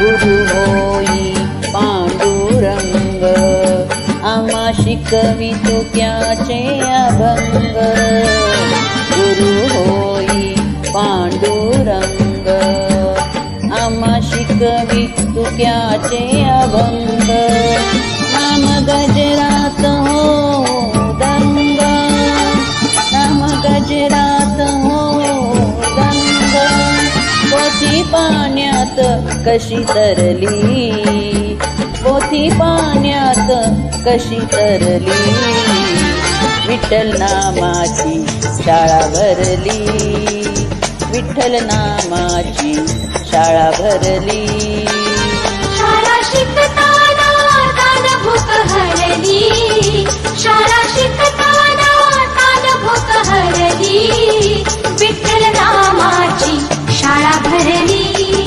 गुरु होई पांडुरंग, आम्हा शिकवितो त्याचे अभंग. गुरु होई पांडुरंग, आम्हा शिकवितो त्याचे अभंग. नाम गजरात हो दंग, नाम गजरात हो दंग. पोथी पाण्यात कशी तरली, पोथी पाण्यात कशी तरली. विठ्ठल नामाची शाळा भरली, विठ्ठल नामाची शाळा भरली. शाळा शिकताना तान भूक हरली, शाळा शिकताना तान भूक हरली. विठ्ठल नामाची शाळा भरली.